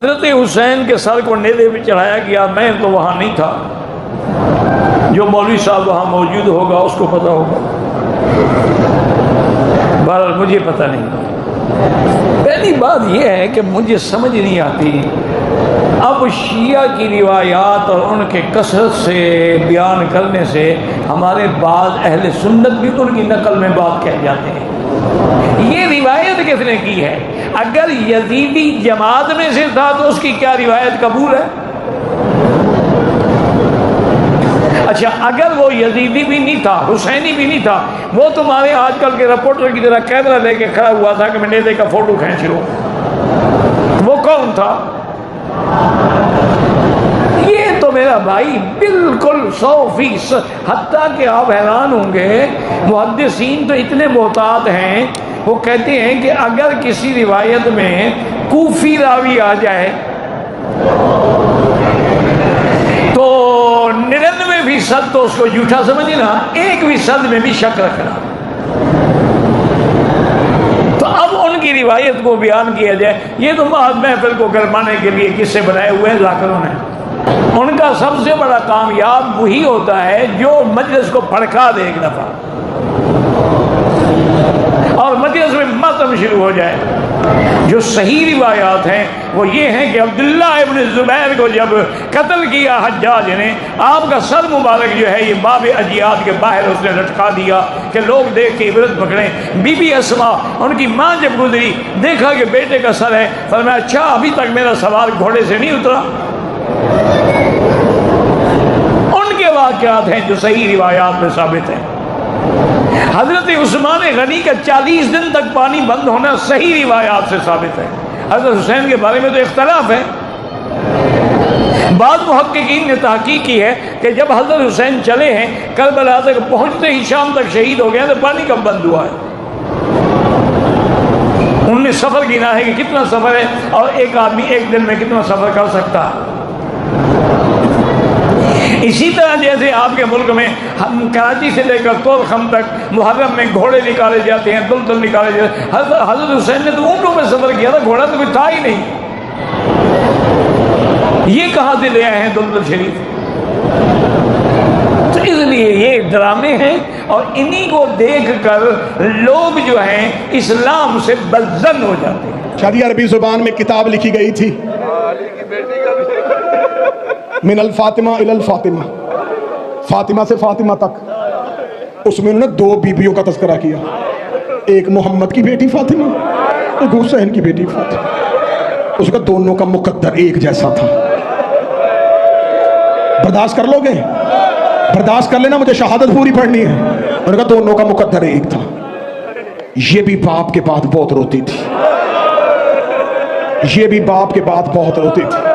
हज़रत हुसैन के सर को नेज़े पे चढ़ाया गया। मैं तो वहाँ नहीं था, जो मौलवी साहब वहाँ मौजूद होगा उसको पता होगा, बहरहाल मुझे पता नहीं। पहली बात यह है कि मुझे समझ नहीं आती अब शिया की रिवायात और उनके कसरत से बयान करने से हमारे बाद अहले सुन्नत भी उनकी नकल में बात कह जाते हैं। ये रिवायत किसने की है? अगर यजीदी जमात में से था तो उसकी क्या रिवायत कबूल है? अच्छा, अगर वो यजीदी भी नहीं था, हुसैनी भी नहीं था, वो तुम्हारे आजकल के रिपोर्टर की तरह कैमरा लेके खड़ा हुआ था कि मैं नेज़े का फोटो खींच लूं, वो कौन था? ये तो मेरा भाई बिल्कुल 100%, हत्ता कि आप हैरान होंगे, मुहद्दिसीन तो इतने मोहतात हैं, वो कहते हैं कि अगर किसी रिवायत में कूफी रावी आ जाए तो 99% तो उसको झूठा समझना, 1% में भी शक रखना। तो अब उनकी रिवायत को बयान किया जाए, ये तो महफिल को गरमाने के लिए किस्से बनाए हुए हैं जाकिरों ने। उनका सबसे बड़ा कामयाब वही होता है जो मजलिस को भड़का दे एक दफा और मजलिस में मातम शुरू हो जाए। जो सही रिवायात हैं वो ये हैं कि अब्दुल्ला इब्न जुबैर को जब कत्ल किया हज्जाज ने, आपका सर मुबारक जो है ये बाब अजियाद के बाहर उसने लटका दिया कि लोग देख के इबरत पकड़ें। बीबी अस्मा उनकी माँ जब गुजरी, देखा कि बेटे का सर है, फरमाया अच्छा अभी तक मेरा सवार घोड़े से नहीं उतरा। उनके वाक़यात हैं जो सही रिवायात में साबित हैं। हजरत उस्मान गनी का 40 दिन तक पानी बंद होना सही रिवायात से साबित है। हजरत हुसैन के बारे में तो इख्तलाफ है। बाद मुहक्किकीन ने तहकीक की है कि जब हजरत हुसैन चले हैं करबला तक पहुंचते ही शाम तक शहीद हो गए, तो पानी कब बंद हुआ है? उन्होंने सफ़र गिना है कि कितना सफ़र है और एक आदमी एक दिन में कितना सफ़र कर सकता है। इसी तरह जैसे आपके मुल्क में हम कराची से लेकर तोरखम तक मुहर्रम में घोड़े निकाले जाते हैं, दुल्दुल निकाले जाते हैं। हजरत हुसैन ने तो ऊँटों में सफ़र किया था, घोड़ा तो कोई था ही नहीं। ये कहाँ से ले आए हैं दुल्दुल शरीफ? तो इसलिए ये ड्रामे हैं और इन्हीं को देख कर लोग जो हैं इस्लाम से बदजन हो जाते हैं। शादी अरबी जुबान में किताब लिखी गई थी, मिनल फातिमा इलल फातिमा, फातिमा से फातिमा तक। उसमें उन्होंने 2 बीबियों का तस्करा किया, एक मोहम्मद की बेटी फातिमा, एक हुसैन की बेटी फातिमा। उसका दोनों का मुकद्दर एक जैसा था। बर्दाश्त कर लोगे? बर्दाश्त कर लेना, मुझे शहादत पूरी पढ़नी है। उनका दोनों का मुकद्दर एक था। ये भी बाप के बाद बहुत रोती थी, ये भी बाप के बाद बहुत रोती थी।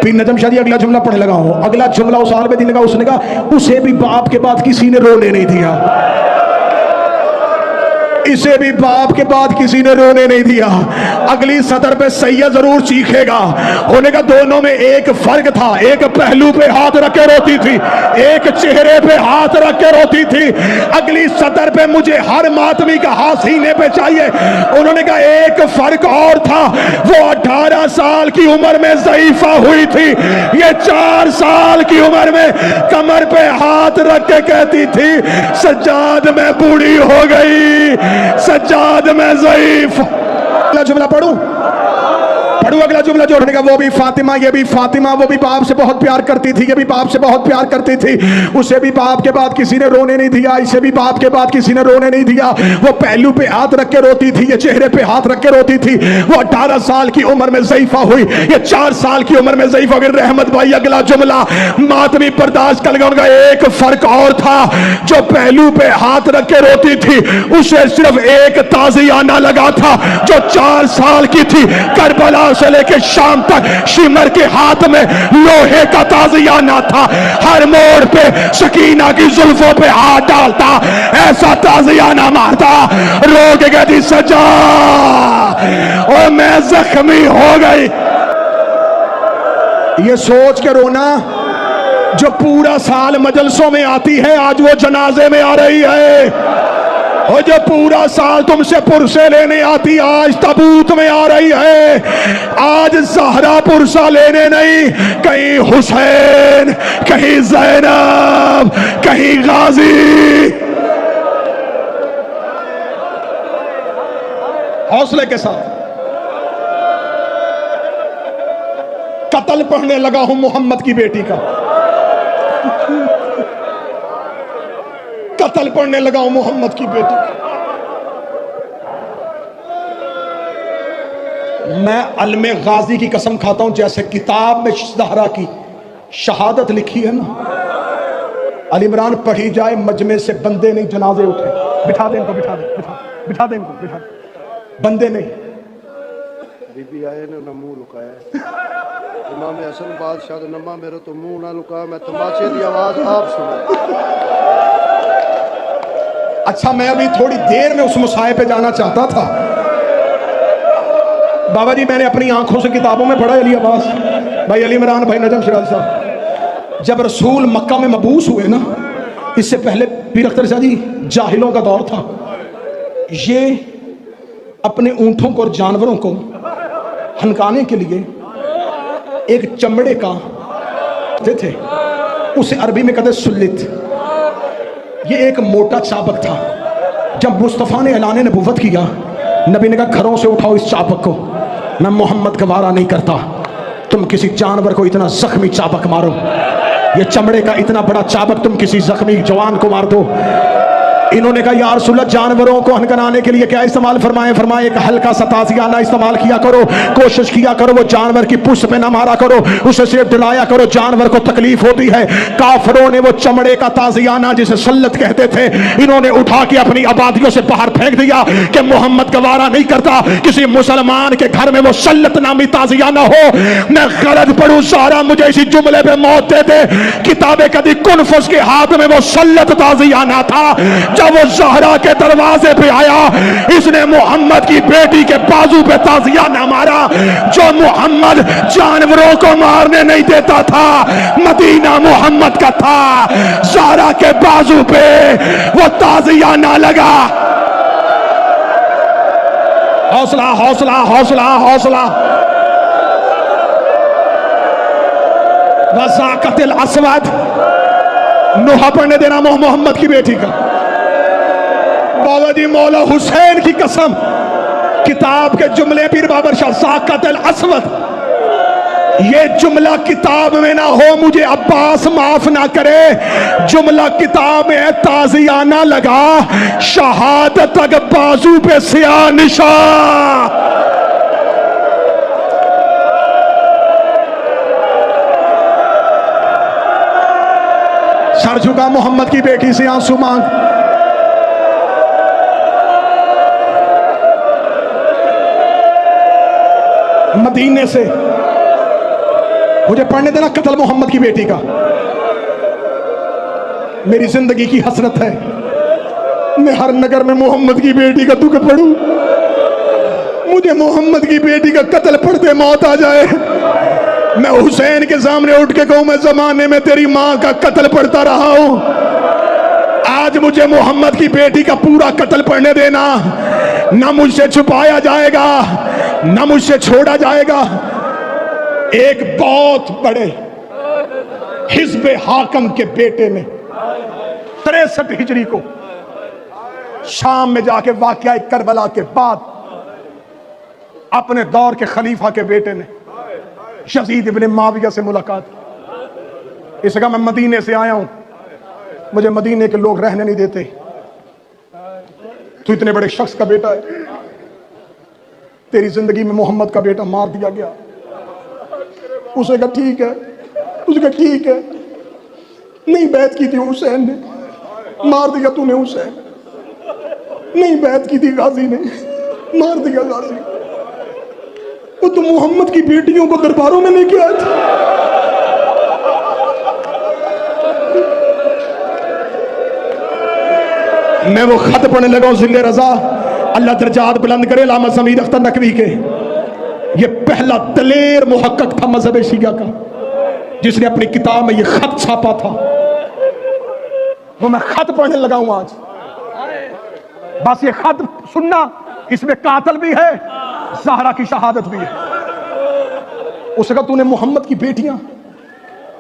फिर नजम शादी अगला जुमला पढ़ने लगा हूं। अगला जुमला उस आलम दीन का, उसने कहा उसे भी बाप के बाद किसी ने रोने नहीं दिया, इसे भी बाप के बाद किसी ने रोने नहीं दिया। अगली सतर पे सैयद जरूर चीखेगा। होने का दोनों में एक फर्क था, एक पहलू पे हाथ रख के रोती थी, एक चेहरे पे हाथ रख के रोती थी। अगली सतर पे मुझे हर मातमी का हाथ सीने पे चाहिए। उन्होंने कहा एक फर्क और था, वो 18 साल की उम्र में ज़ईफा हुई थी, ये 4 साल की उम्र में कमर पे हाथ रख के कहती थी सज्जाद मैं बूढ़ी हो गई, सज्जाद में ज़ईफ। अगला जुमला पढ़ूं? अगला जुमला जोड़ने का, वो भी फातिमा ये भी फातिमा, वो भी बाप से बहुत प्यार करती थी, ये भी बाप से बहुत प्यार करती थी। उसे भी बाप के बाद किसी ने रोने नहीं दिया, इसे भी बाप के बाद किसी ने रोने नहीं दिया। वो पहलू पे हाथ रख के रोती थी, ये चेहरे पे हाथ रख के रोती थी। वो 18 साल की उम्र में ज़ईफा हुई, ये 4 साल की उम्र में ज़ईफा हुई। रहमत भाई अगला जुमला मातमी बर्दाश्त कर लगा। उनका एक फर्क और था, जो पहलू पे हाथ रख के रोती थी उसे सिर्फ एक ताज़ियाना लगा था, जो 4 साल की थी। करबला से लेके शाम तक शिमर के हाथ में लोहे का ताज़ियाना था। हर मोड़ पे सकीना की जुल्फों पे हाथ डालता, ऐसा ताज़ियाना मारता, रो के कहती सजा और मैं जख्मी हो गई। ये सोच के रोना जो पूरा साल मजलसों में आती है, आज वो जनाजे में आ रही है। और जो पूरा साल तुमसे पुरसे लेने आती आज ताबूत में आ रही है। आज ज़हरा पुरसा लेने नहीं, कहीं हुसैन, कहीं ज़ैनब, कहीं गाजी। हौसले के साथ कत्ल पढ़ने लगा हूं मोहम्मद की बेटी का, कत्ल पढ़ने लगा हूं मोहम्मद की बेटी का। मैं अलमे गाजी की कसम खाता हूं, जैसे किताब में ज़हरा की शहादत लिखी है ना, अल इमरान पढ़ी जाए मजमे से बंदे नहीं जनाजे उठे। बिठा दे इनको, बिठा दे, बिठा दे इनको, बिठा दे। बंदे नहीं, बीबी आए ने ना मुंह लुकाया। इमाम हसन बादशाह का नमा मेरे तो मुंह ना लुकाया, मैं तमाचे की आवाज आप सुना। अच्छा, मैं अभी थोड़ी देर में उस मुसाए पे जाना चाहता था। बाबा जी, मैंने अपनी आंखों से किताबों में पढ़ा अली अब्बास भाई, अली इमरान भाई, नजम सिराज साहब, जब रसूल मक्का में मबूस हुए ना, इससे पहले पीर अख्तर शाह जी जाहिलों का दौर था। ये अपने ऊंटों को और जानवरों को हनकाने के लिए एक चमड़े का थे, उसे अरबी में कहते सुल्लित। ये एक मोटा चाबक था। जब मुस्तफ़ा ने ऐलान नबूवत किया, नबी ने कहा घरों से उठाओ इस चाबक को, मैं मोहम्मद का वारा नहीं करता। तुम किसी जानवर को इतना जख्मी चाबक मारो, ये चमड़े का इतना बड़ा चाबक तुम किसी जख्मी जवान को मार दो। इन्होंने कहा या रसूलल्लाह, जानवरों को हनकनाने के लिए क्या इस्तेमाल फरमाए? फरमाए एक हल्का सा ताजियाना इस्तेमाल किया करो, कोशिश किया करो वो जानवर की पुष्ट पे ना मारा करो, उसे सिर्फ डुलाया करो, जानवर को तकलीफ होती है। काफिरों ने वो चमड़े का ताजियाना जिसे सल्लत कहते थे, इन्होंने उठा के अपनी आबादियों से बाहर फेंक दिया कि मोहम्मद गवारा नहीं करता किसी मुसलमान के घर में वो सल्लत नामी ताजियाना हो। मैं गलत पढ़ूं सारा, मुझे इसी जुमले पे मौत दे दे। किताबे कदी कुनफुस के हाथ में वो सल्लत ताजियाना था। जब वो ज़हरा के दरवाजे पे आया, इसने मोहम्मद की बेटी के बाजू पे ताजियाना मारा। जो मोहम्मद जानवरों को मारने नहीं देता था, मदीना मोहम्मद का था। ज़हरा के बाजू पे वो ताजियाना लगा। हौसला, हौसला, हौसला, हौसला। वज़ाक़तिल अस्वद, नोहा पढ़ने देना मोहम्मद की बेटी का। बाबा जी मौला हुसैन की कसम, किताब के जुमले पीर बाबर शाह ज़ाक़तिल अस्वद, ये जुमला किताब में ना हो, मुझे अब्बास माफ ना करे। जुमला किताब में ताजियाना लगा, शहादत तक बाजू पे सिया निशान। सर झुका मोहम्मद की बेटी से आंसू मांग। मदीने से मुझे पढ़ने देना कत्ल मोहम्मद की बेटी का। मेरी जिंदगी की हसरत है, मैं हर नगर में मोहम्मद की बेटी का दुख पढ़ूं। मुझे मोहम्मद की बेटी का कत्ल पढ़ते मौत आ जाए, मैं हुसैन के सामने उठ के कहूं मैं जमाने में तेरी मां का कत्ल पढ़ता रहा हूं। आज मुझे मोहम्मद की बेटी का पूरा कत्ल पढ़ने देना, ना मुझसे छुपाया जाएगा ना मुझसे छोड़ा जाएगा। एक बहुत बड़े हिज़्ब हाकम के बेटे ने 63 हिजरी को शाम में जाके वाक़या करबला के बाद अपने दौर के खलीफा के बेटे ने यज़ीद इब्न मुआविया से मुलाकात। इसका मैं मदीने से आया हूं, मुझे मदीने के लोग रहने नहीं देते, तू इतने बड़े शख्स का बेटा है, तेरी जिंदगी में मोहम्मद का बेटा मार दिया गया। उसे कहा ठीक है, उसने कहा ठीक है, नहीं बैत की थी हुसैन ने, मार दिया तूने हुसैन, नहीं बैत की थी गाजी ने, मार दिया गाजी। वो तो मोहम्मद की बेटियों को दरबारों में लेके आए थे। मैं वो खत पढ़ने लगा हूं ज़िल्ले रजा, अल्लाह दर्जात बुलंद करे, अल्लामा ज़मीर अख्तर नकवी के। ये पहला दलेर मुहक्कक था मजहब शिया का, जिसने अपनी किताब में ये खत छापा था। वो मैं खत पढ़ने लगा हूं आज। बस ये खत सुनना, इसमें कातल भी है, ज़हरा की शहादत भी है। उसने कहा तूने मोहम्मद की बेटियां,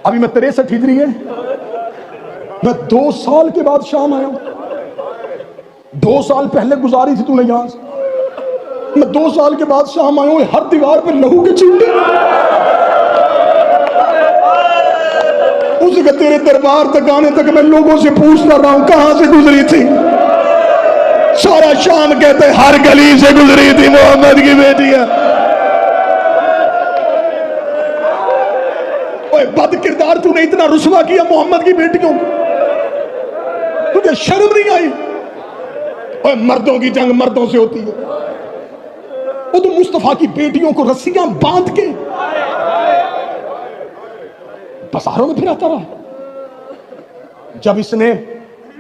अभी मैं 63 हिजरी है, मैं 2 साल के बाद शाम आया हूं, 2 साल पहले गुजारी थी तूने यहां से, मैं 2 साल के बाद शाम आया हूं, हर दीवार पे लहू के छींटे। उसका तेरे दरबार तक आने तक मैं लोगों से पूछता रहा हूं कहां से गुजरी थी, सारा शाम कहते हर गली से गुजरी थी मोहम्मद की बेटियां। ओए बद किरदार, तूने इतना रुसवा किया मोहम्मद की बेटियों को, तुझे शर्म नहीं आई? ओए मर्दों की जंग मर्दों से होती है, वो तो मुस्तफा की बेटियों को रस्सियां बांध के बाजारों में फिराता रहा। जब इसने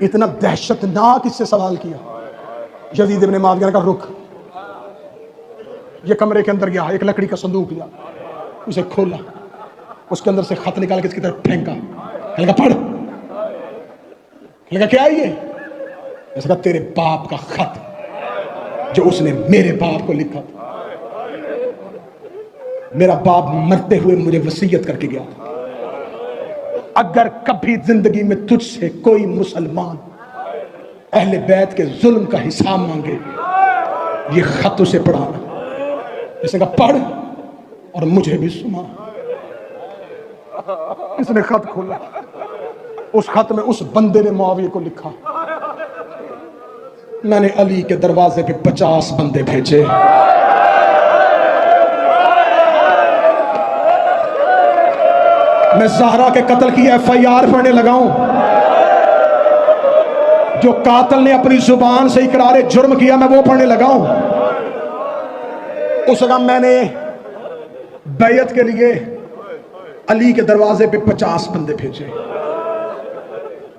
इतना दहशतनाक इससे सवाल किया, यजीद इब्ने मुआविया ने कहा रुक। ये कमरे के अंदर गया, एक लकड़ी का संदूक लिया, उसे खोला, उसके अंदर से खत निकाल के इसकी तरफ फेंका, लगा पढ़। लगा क्या है ये? ऐसा कहा तेरे बाप का खत जो उसने मेरे बाप को लिखा था। मेरा बाप मरते हुए मुझे वसीयत करके गया था, अगर कभी जिंदगी में तुझसे कोई मुसलमान अहले बैत के जुल्म का हिसाब मांगे, ये खत उसे पढ़ाना। इसने कहा पढ़ और मुझे भी सुना। इसने खत खोला, उस खत में उस बंदे ने मुआविया को लिखा, मैंने अली के दरवाजे पे 50 बंदे भेजे, मैं ज़हरा के कत्ल की FIR पढ़ने लगा हूं। जो कातिल ने अपनी जुबान से इकरार जुर्म किया, मैं वो पढ़ने लगा हूं। उस वक्त मैंने बैयत के लिए अली के दरवाजे पे 50 बंदे भेजे।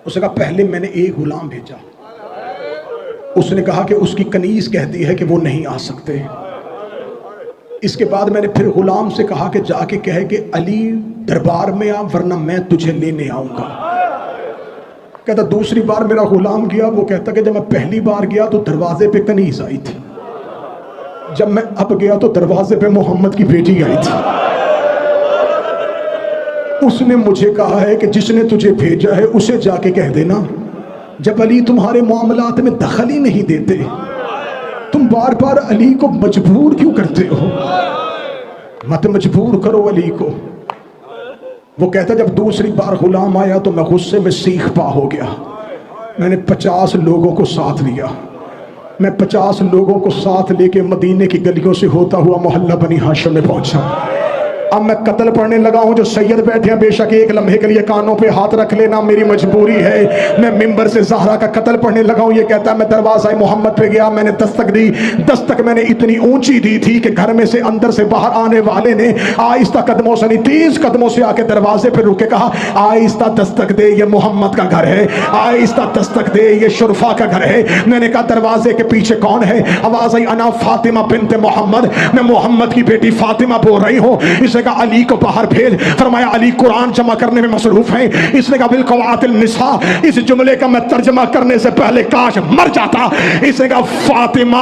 उसने कहा पहले मैंने एक गुलाम भेजा, उसने कहा कि उसकी कनीज कहती है कि वो नहीं आ सकते। इसके बाद मैंने फिर गुलाम से कहा कि जाके कहे कि अली दरबार में आ, वरना मैं तुझे लेने आऊंगा। कहता दूसरी बार मेरा गुलाम गया, वो कहता कि जब मैं पहली बार गया तो दरवाजे पे कनीज आई थी, जब मैं अब गया तो दरवाजे पे मोहम्मद की बेटी आई थी। उसने मुझे कहा है कि जिसने तुझे भेजा है उसे जाके कह देना, जब अली तुम्हारे मामलात में दखल ही नहीं देते, तुम बार बार अली को मजबूर क्यों करते हो? मत मजबूर करो अली को। वो कहता जब दूसरी बार गुलाम आया तो मैं गुस्से में सीख पा हो गया। मैंने 50 लोगों को साथ लिया, मैं 50 लोगों को साथ लेके मदीने की गलियों से होता हुआ मोहल्ला बनी हाशिम में पहुंचा। अब मैं कत्ल पढ़ने लगा हूं। जो सैयद बैठे हैं बेशक एक लम्हे के लिए कानों पे हाथ रख लेना, मेरी मजबूरी है। मैं मिंबर से ज़हरा का कत्ल पढ़ने लगा हूं। ये कहता है मैं दरवाज़ा मोहम्मद पे गया, मैंने दस्तक दी। दस्तक मैंने इतनी ऊंची दी थी कि घर में से अंदर से बाहर आने वाले ने आहिस्ता कदमों से नहीं 30 कदमों से आके दरवाजे पे रुके कहा आहिस्ता दस्तक दे, ये मोहम्मद का घर है, आहिस्ता दस्तक दे, ये शुरफा का घर है। मैंने कहा दरवाजे के पीछे कौन है? आवाज आई अना फातिमा बिन्ते मोहम्मद, मैं मोहम्मद की बेटी फातिमा बोल रही हूँ। इसे कहा अली को बाहर भेज। फरमाया अली कुरान जमा करने में मसरूफ है। इसने कहा बिल कवातिल निसा, इस जुमले का मैं तर्जमा करने से पहले काश मर जाता। इसने कहा फातिमा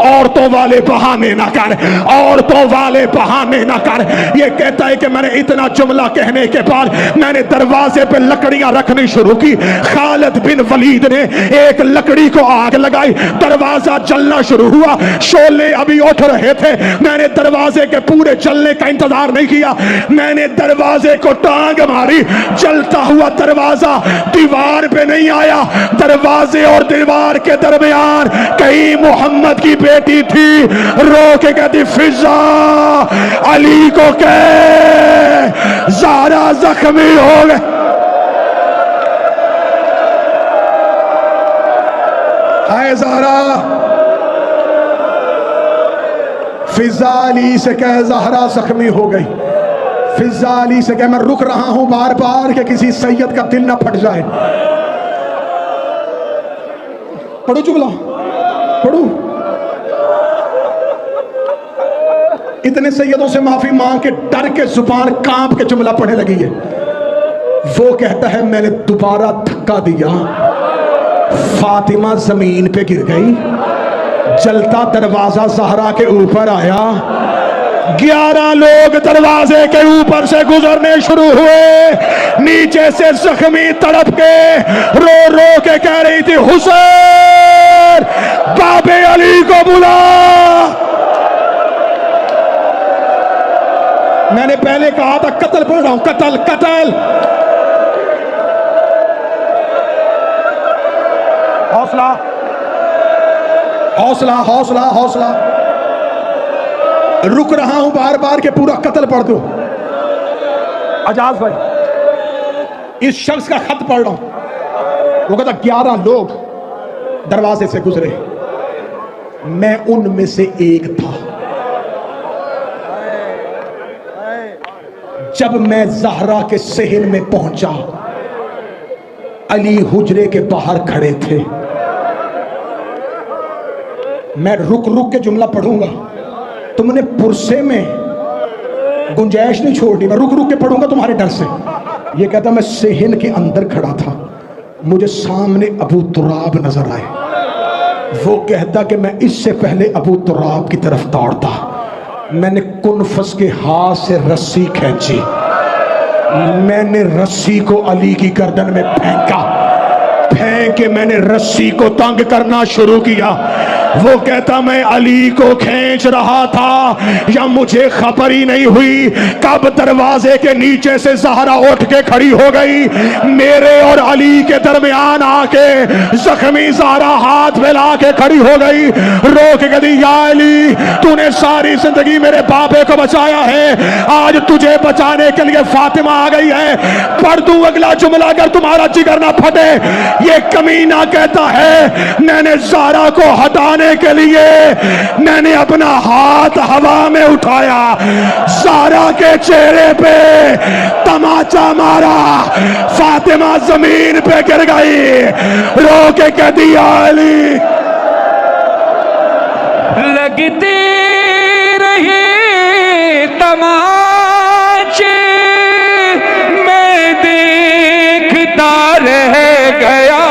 औरतों वाले बहाने ना कर, औरतों वाले बहाने ना कर। ये कहता है कि मैंने इतना जुमला कहने के बाद मैंने दरवाजे पे लकड़ियां रखनी शुरू की। खालिद बिन वलीद ने एक लकड़ी को आग लगाई, दरवाजा जलना शुरू हुआ। शोले अभी उठ रहे थे, मैंने दरवाजे के पूरे जलने का इंतजार नहीं किया, मैंने दरवाजे को टांग मारी। जलता हुआ दरवाजा दीवार पे नहीं आया, दरवाजे और दीवार के दरमियान कहीं मोहम्मद की बेटी थी। रो के कहती फिजा अली को कह ज़हरा जख्मी हो गए। हाय ज़हरा, फिजा अली से कह ज़हरा जख्मी हो गई। फिजा अली से कह मैं रुक रहा हूं बार बार कि किसी सैयद का दिल ना फट जाए। पढ़ो जुमला, पढ़ो। इतने सैयदों से माफी मांग के डर के जुबान कांप के जुमला पढ़ने लगी है। वो कहता है मैंने दोबारा धक्का दिया, फातिमा जमीन पे गिर गई। जलता दरवाजा ज़हरा के ऊपर आया, 11 लोग दरवाजे के ऊपर से गुजरने शुरू हुए। नीचे से जख्मी तड़प के रो रो के कह रही थी, हुसैन बाबे अली को बुला। मैंने पहले कहा था कत्ल पढ़ रहा हूं, कत्ल कत्ल। हौसला हौसला हौसला हौसला। रुक रहा हूं बार बार के पूरा कत्ल पढ़ दो। आजाद भाई, इस शख्स का खत पढ़ रहा हूं। वो कहता 11 लोग दरवाजे से गुजरे, मैं उनमें से एक था। जब मैं ज़हरा के सहन में पहुंचा, अली हुजरे के बाहर खड़े थे। मैं रुक रुक के जुमला पढ़ूंगा, तुमने पुरसे में गुंजाइश नहीं छोड़नी, मैं रुक रुक के पढ़ूंगा तुम्हारे डर से। ये कहता मैं सहन के अंदर खड़ा था, मुझे सामने अबू तुराब नजर आए। वो कहता कि मैं इससे पहले अबू तुराब की तरफ दौड़ता, मैंने कुनफस के हाथ से रस्सी खींची, मैंने रस्सी को अली की गर्दन में फेंका, फेंक के मैंने रस्सी को तंग करना शुरू किया। वो कहता मैं अली को खींच रहा था, या मुझे खबर ही नहीं हुई कब दरवाजे के नीचे से ज़हरा उठ के खड़ी हो गई, मेरे और अली के दरमियान आके जख्मी ज़हरा हाथ फैला के खड़ी हो गई। रो के कहती या अली, तूने सारी जिंदगी मेरे बाबे को बचाया है, आज तुझे बचाने के लिए फातिमा आ गई है। पढ़ दूं अगला जुमला अगर तुम्हारा जिगर ना फटे। ये कमीना कहता है मैंने ज़हरा को हटाने के लिए मैंने अपना हाथ हवा में उठाया, ज़हरा के चेहरे पे तमाचा मारा, फातिमा जमीन पे गिर गई। रो के कह दिया अली, लगते रहे तमाचे, मैं देखता रह गया।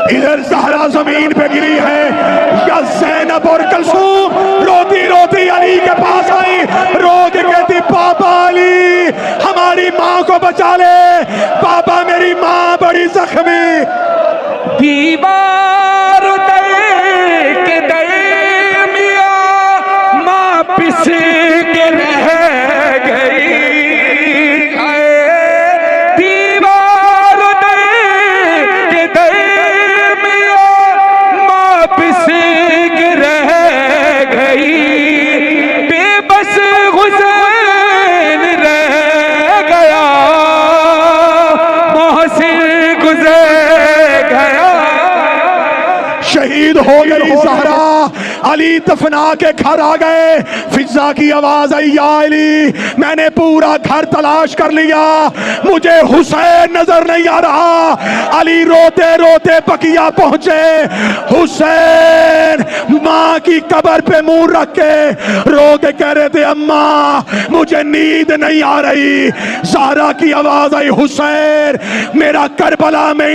इधर ज़हरा जमीन पे गिरी है, या ज़ैनब और कुलसूम रोती रोती अली के पास आई, रो के कहती पापा अली हमारी माँ को बचा ले, पापा मेरी माँ बड़ी जख्मी। दीवार के दरमिया माँ पिस के रह गई, दीवार के दरमिया माँ पिस के रह गई, बेबस हुसैन रह गया, मोहसिन गुजर गया। शहीद हो गई ज़हरा, अली दफना के घर आ गए। फिजा की आवाज आई या अली, मैंने पूरा घर तलाश कर लिया, मुझे हुसैन नजर नहीं आ रहा। अली रोते रोते बकिया पहुंचे, हुसैन माँ की कब्र पे मुंह रख के रो के कह रहे थे अम्मा मुझे नींद नहीं आ रही। ज़हरा की आवाज आई हुसैन मेरा करबला में